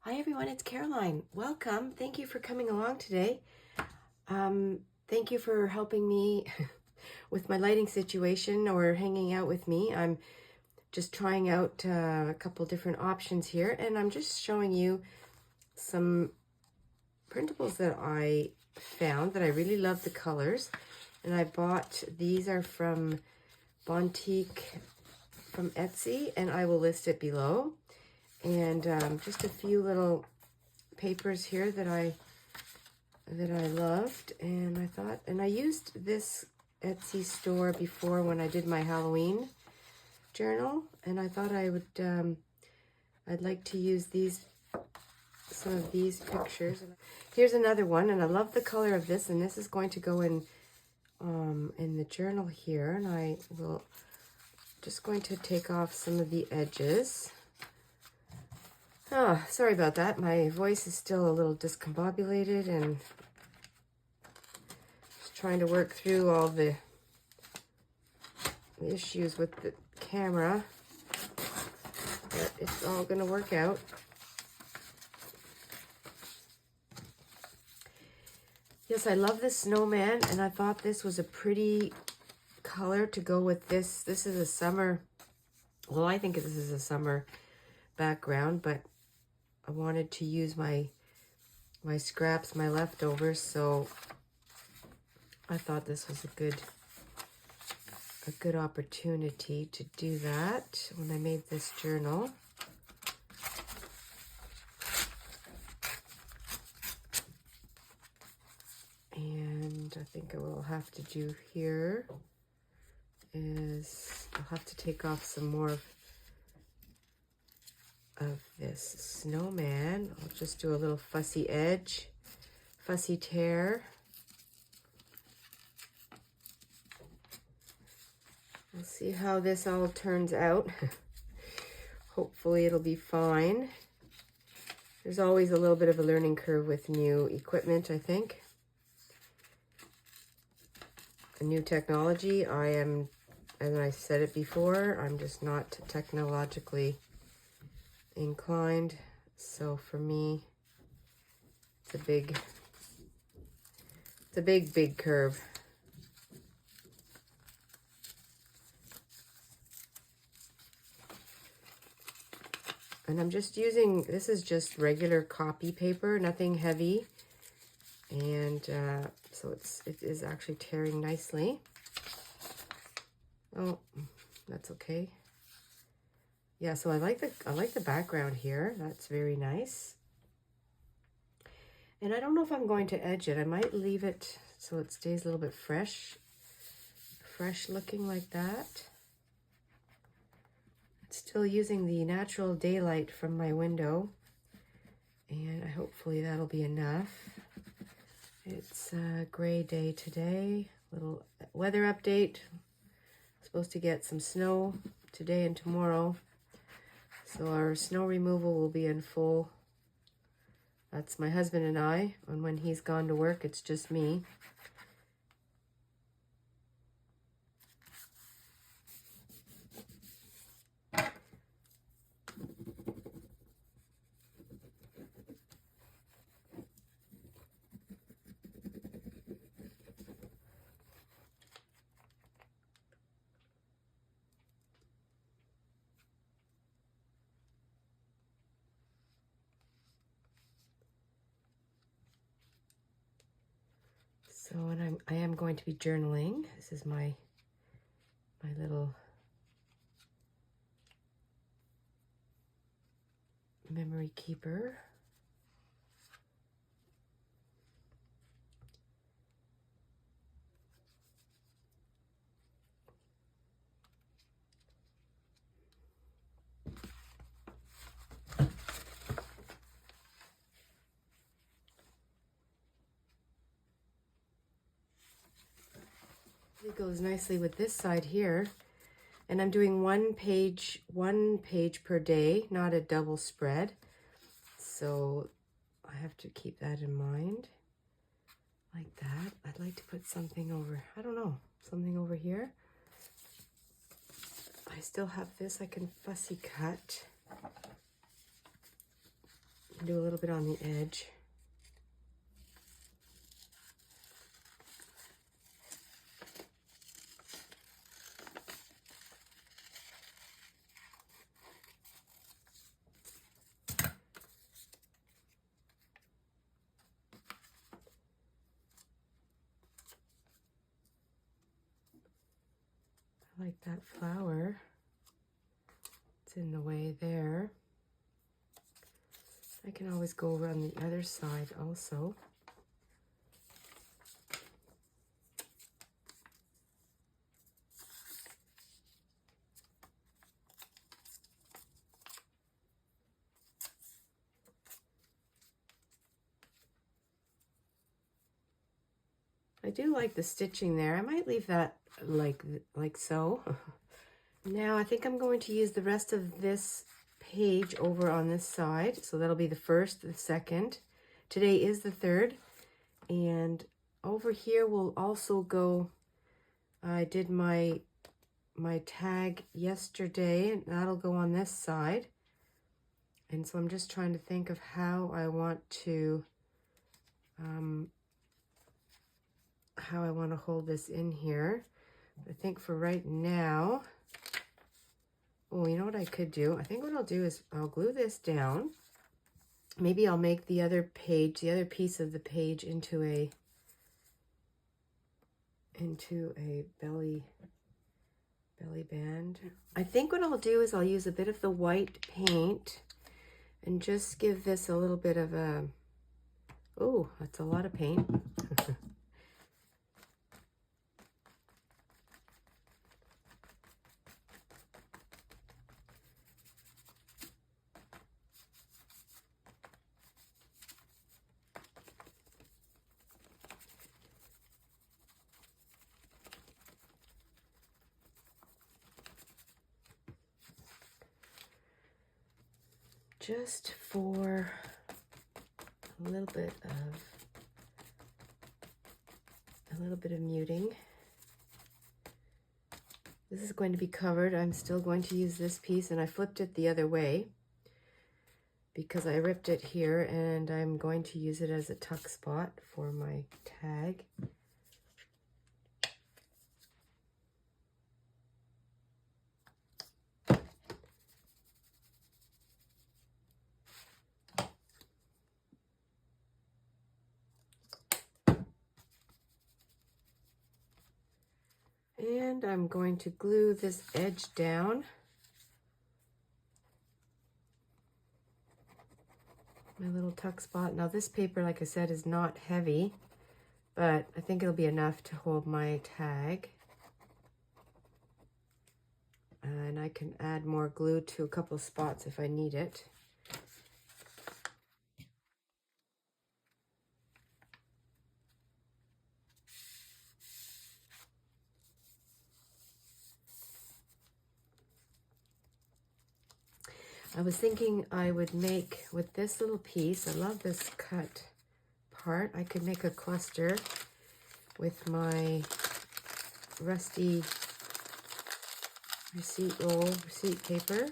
Hi everyone, it's Caroline. Welcome. Thank you for coming along today. Thank you for helping me with my lighting situation or hanging out with me. I'm just trying out a couple different options here, and I'm just showing you some printables that I found that I really love the colors. And I bought, these are from Bontik from Etsy, and I will list it below. And just a few little papers here that I loved, and I thought, and I used this Etsy store before when I did my Halloween journal, and I thought I would I'd like to use some of these pictures. Here's another one, and I love the color of this, and this is going to go in the journal here, and I will just going to take off some of the edges. Oh, sorry about that. My voice is still a little discombobulated and just trying to work through all the issues with the camera. But it's all going to work out. Yes, I love this snowman, and I thought this was a pretty color to go with this. This is a summer, well, I think this is a summer background, but I wanted to use my scraps, my leftovers, so I thought this was a good opportunity to do that when I made this journal. And I think I will have to do here is I'll have to take off some more of this snowman. I'll just do a little fussy edge, fussy tear. We'll see how this all turns out. Hopefully it'll be fine. There's always a little bit of a learning curve with new equipment, I think. A new technology. As I said it before, I'm just not technologically inclined, so for me it's a big curve. And I'm just using, this is just regular copy paper, nothing heavy, and so it is actually tearing nicely. Oh, that's okay. Yeah, so I like the background here. That's very nice. And I don't know if I'm going to edge it. I might leave it so it stays a little bit fresh looking like that. It's still using the natural daylight from my window, and hopefully that'll be enough. It's a gray day today. Little weather update. Supposed to get some snow today and tomorrow. So our snow removal will be in full. That's my husband and I, and when he's gone to work, it's just me. So, and I am going to be journaling. This is my little memory keeper. It goes nicely with this side here. And I'm doing one page per day, not a double spread. So I have to keep that in mind. Like that. I'd like to put something over, I don't know, something over here. I still have this I can fussy cut. Do a little bit on the edge. I like that flower. It's in the way there. I can always go around the other side also. I do like the stitching there. I might leave that like so. Now I think I'm going to use the rest of this page over on this side. So that'll be the first, the second. Today is the third. And over here we'll also go, I did my tag yesterday, and that'll go on this side. And so I'm just trying to think of how I want to hold this in here. I think for right now, oh, you know what I could do? I think what I'll do is I'll glue this down. Maybe I'll make the other page, the other piece of the page into a belly band. I think what I'll do is I'll use a bit of the white paint and just give this a little bit of a, oh, that's a lot of paint. Just for a little bit of muting. This is going to be covered. I'm still going to use this piece, and I flipped it the other way because I ripped it here, and I'm going to use it as a tuck spot for my tag. And I'm going to glue this edge down. My little tuck spot. Now this paper, like I said, is not heavy, but I think it'll be enough to hold my tag. And I can add more glue to a couple of spots if I need it. I was thinking I would make, with this little piece, I love this cut part, I could make a cluster with my rusty receipt paper.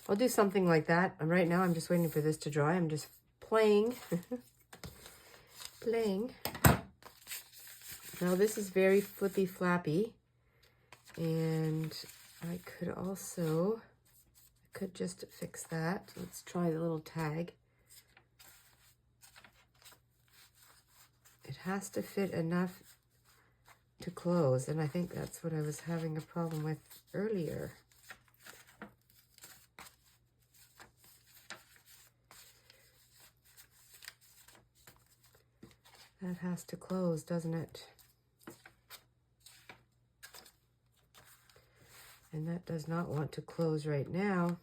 I'll do something like that. And right now I'm just waiting for this to dry. I'm just playing. playing. Now this is very flippy flappy. And I could just fix that. Let's try the little tag. It has to fit enough to close. And I think that's what I was having a problem with earlier. That has to close, doesn't it? And that does not want to close right now.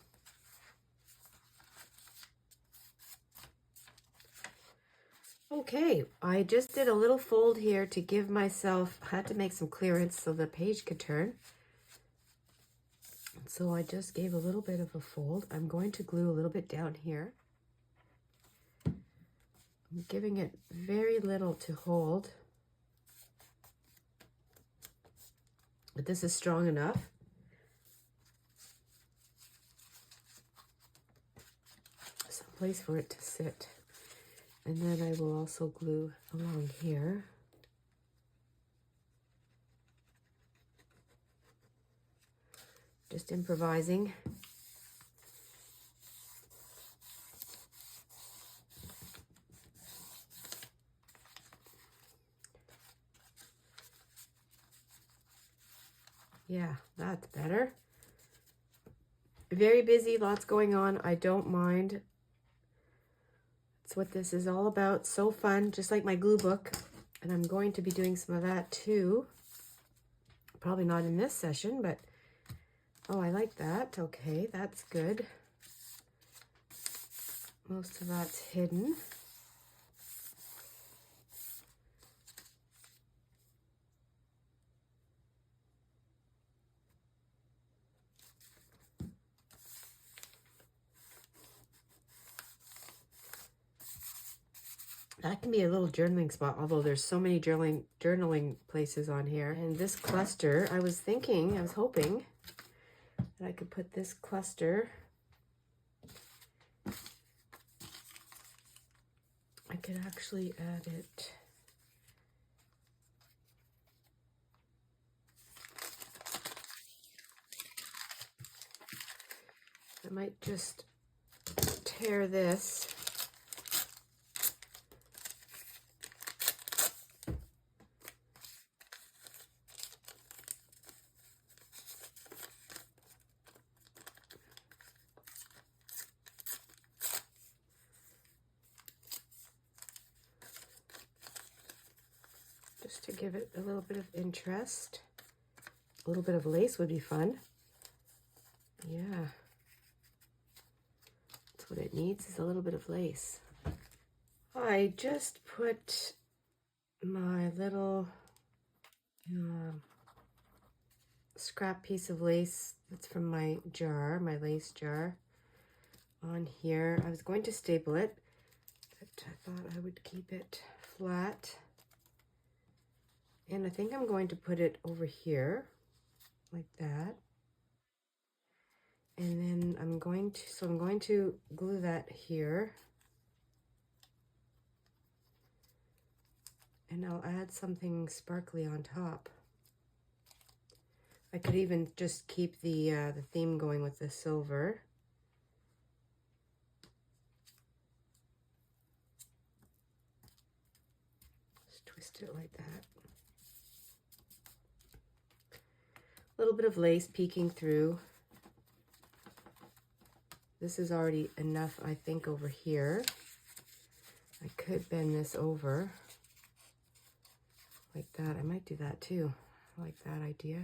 Okay, I just did a little fold here to give myself, I had to make some clearance so the page could turn. So I just gave a little bit of a fold. I'm going to glue a little bit down here. I'm giving it very little to hold, but this is strong enough. Some place for it to sit. And then I will also glue along here. Just improvising. Yeah, that's better. Very busy, lots going on. I don't mind. That's what this is all about. So fun, just like my glue book. And I'm going to be doing some of that too. Probably not in this session, but oh, I like that. Okay, that's good. Most of that's hidden. That can be a little journaling spot, although there's so many journaling places on here. And this cluster, I was hoping that I could put this cluster. I could actually add it. I might just tear this. Just to give it a little bit of interest. A little bit of lace would be fun. Yeah. That's what it needs, is a little bit of lace. I just put my little scrap piece of lace that's from my jar, my lace jar, on here. I was going to staple it, but I thought I would keep it flat. And I think I'm going to put it over here, like that. And then I'm going to glue that here. And I'll add something sparkly on top. I could even just keep the theme going with the silver. Just twist it like that. A little bit of lace peeking through. This is already enough, I think, over here. I could bend this over like that. I might do that too. I like that idea.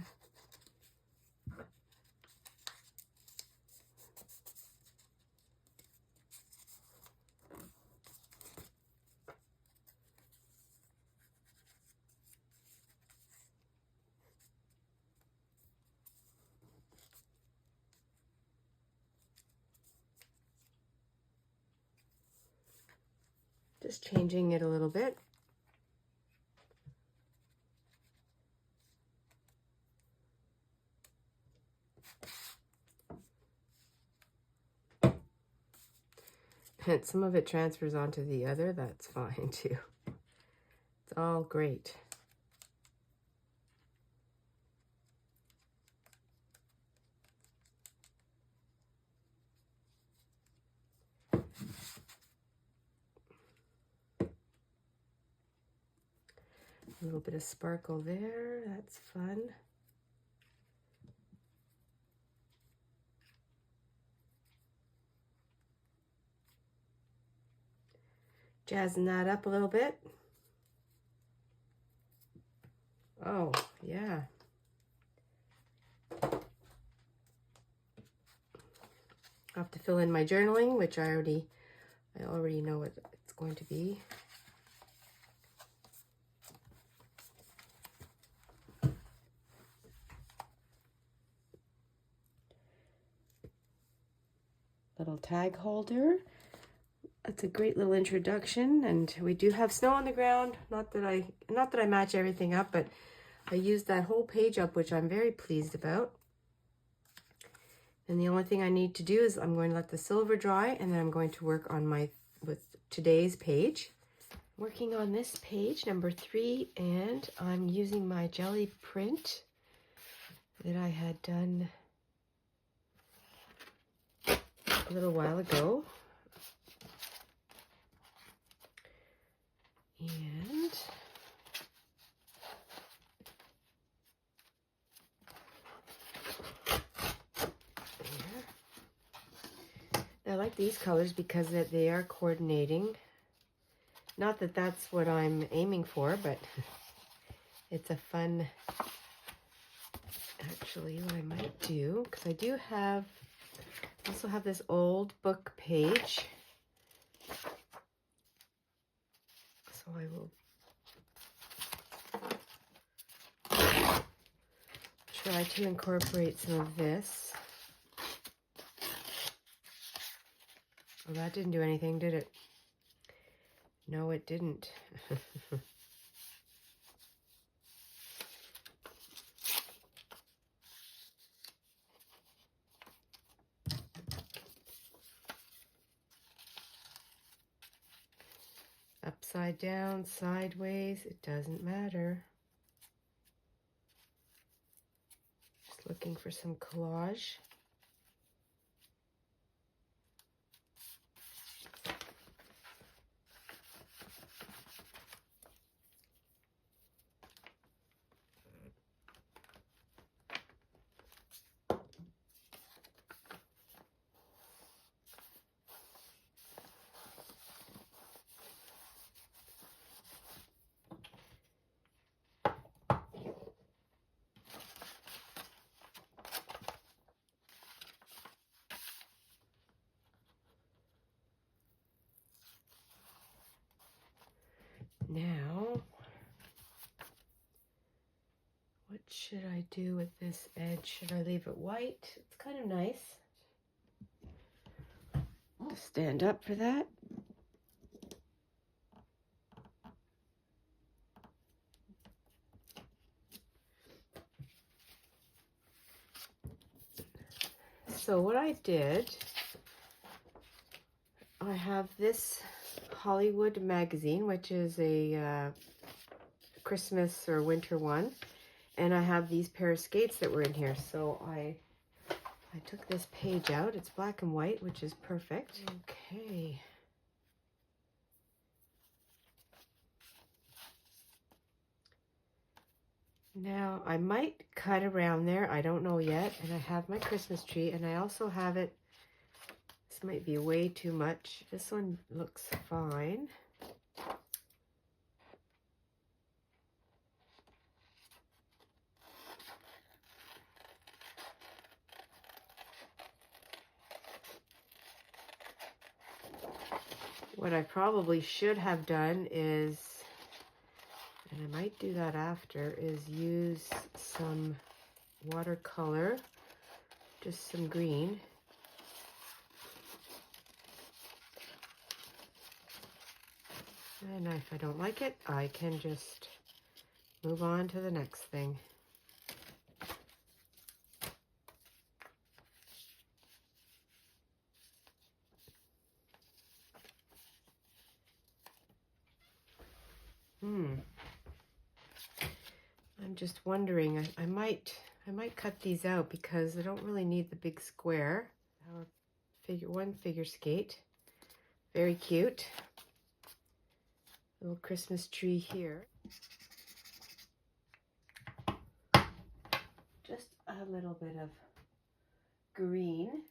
Just changing it a little bit. And some of it transfers onto the other, that's fine too. It's all great. A little bit of sparkle there, that's fun. Jazzing that up a little bit. Oh, yeah. I'll have to fill in my journaling, which I already know what it's going to be. Little tag holder. That's a great little introduction, and we do have snow on the ground. Not that I match everything up, but I used that whole page up, which I'm very pleased about. And the only thing I need to do is I'm going to let the silver dry, and then I'm going to work on with today's page. Working on this page, number 3, and I'm using my jelly print that I had done a little while ago. And there. I like these colors because they are coordinating. Not that that's what I'm aiming for, but it's a fun, actually, what I might do, because I also have this old book page. So I will try to incorporate some of this. Oh, that didn't do anything, did it? No, it didn't. Upside down, sideways, it doesn't matter. Just looking for some collage. Now, what should I do with this edge? Should I leave it white? It's kind of nice to stand up for that. So what I did, I have this Hollywood magazine, which is a Christmas or winter one, and I have these pair of skates that were in here. So I took this page out. It's black and white, which is perfect. Okay. Now I might cut around there. I don't know yet. And I have my Christmas tree, and I also have it. This might be way too much. This one looks fine. What I probably should have done is, and I might do that after, is use some watercolor, just some green. And if I don't like it, I can just move on to the next thing. I'm just wondering, I might cut these out because I don't really need the big square. One figure skate. Very cute. Little Christmas tree here. Just a little bit of green.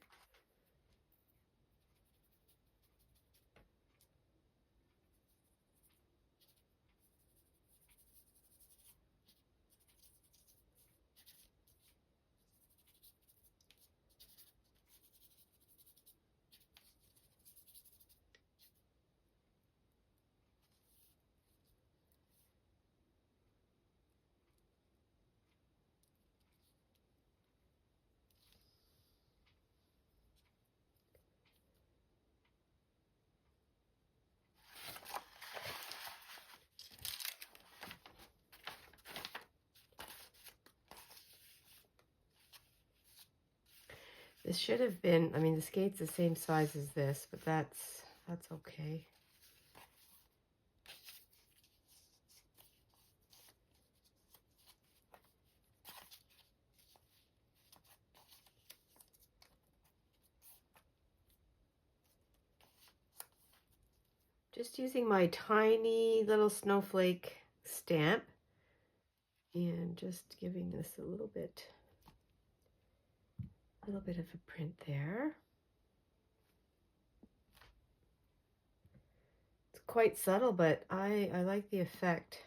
This should have been, I mean, the skate's the same size as this, but that's okay. Just using my tiny little snowflake stamp and just giving this a little bit of a print there. It's quite subtle, but I like the effect.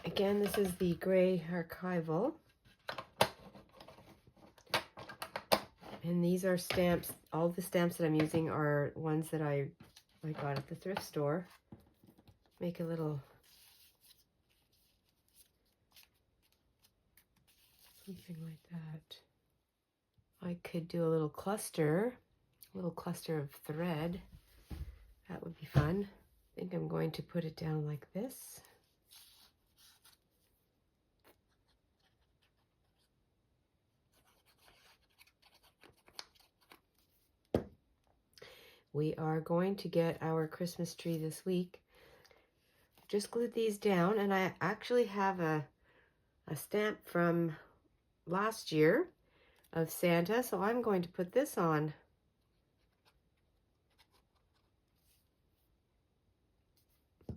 Again, this is the gray archival. And these are stamps. All the stamps that I'm using are ones that I got at the thrift store. Make a little something like that. I could do a little cluster of thread. That would be fun. I think I'm going to put it down like this. We are going to get our Christmas tree this week. Just glued these down, and I actually have a stamp from last year of Santa, so I'm going to put this on. I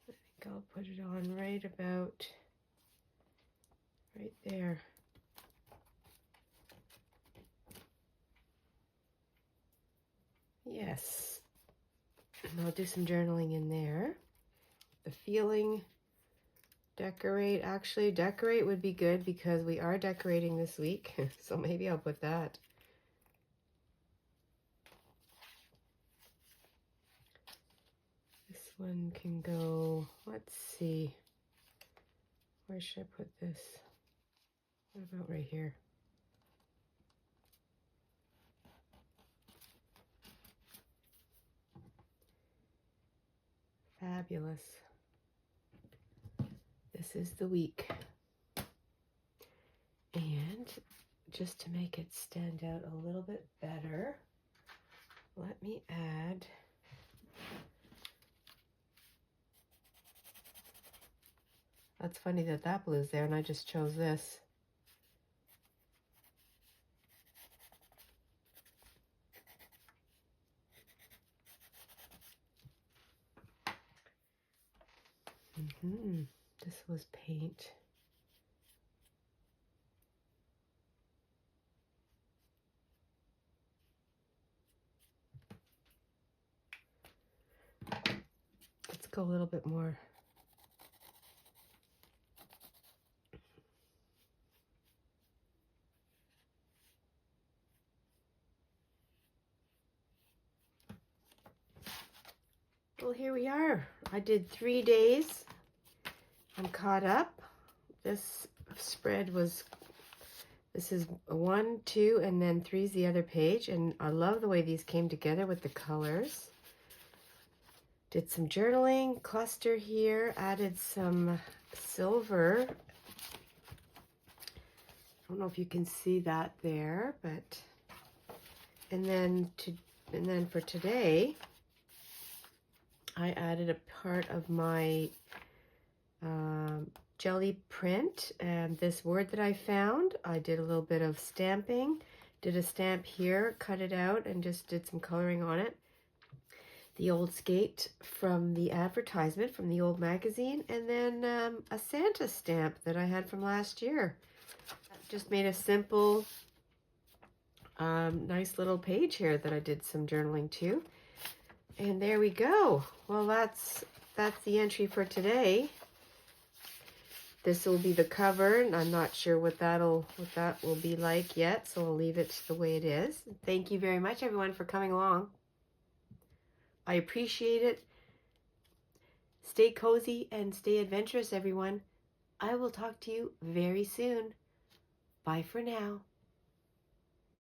think I'll put it on right about right there. Yes. And I'll do some journaling in there. The feeling, decorate. Actually, decorate would be good because we are decorating this week. So maybe I'll put that. This one can go, let's see. Where should I put this? What about right here? Fabulous. This is the week. And just to make it stand out a little bit better, let me add That's funny that that blue's there and I just chose this. This was paint. Let's go a little bit more. Well, here we are. I did 3 days. I'm caught up. This spread was, this is 1, 2, and then 3 is the other page. And I love the way these came together with the colors. Did some journaling, cluster here, added some silver. I don't know if you can see that there, but, and then for today, I added a part of my jelly print, and this word that I found, I did a little bit of stamping, did a stamp here, cut it out, and just did some coloring on it. The old skate from the advertisement from the old magazine, and then a Santa stamp that I had from last year. Just made a simple, nice little page here that I did some journaling to. And there we go. Well, that's the entry for today. This will be the cover, and I'm not sure what that will be like yet, so I'll leave it the way it is. Thank you very much, everyone, for coming along. I appreciate it. Stay cozy and stay adventurous, everyone. I will talk to you very soon. Bye for now.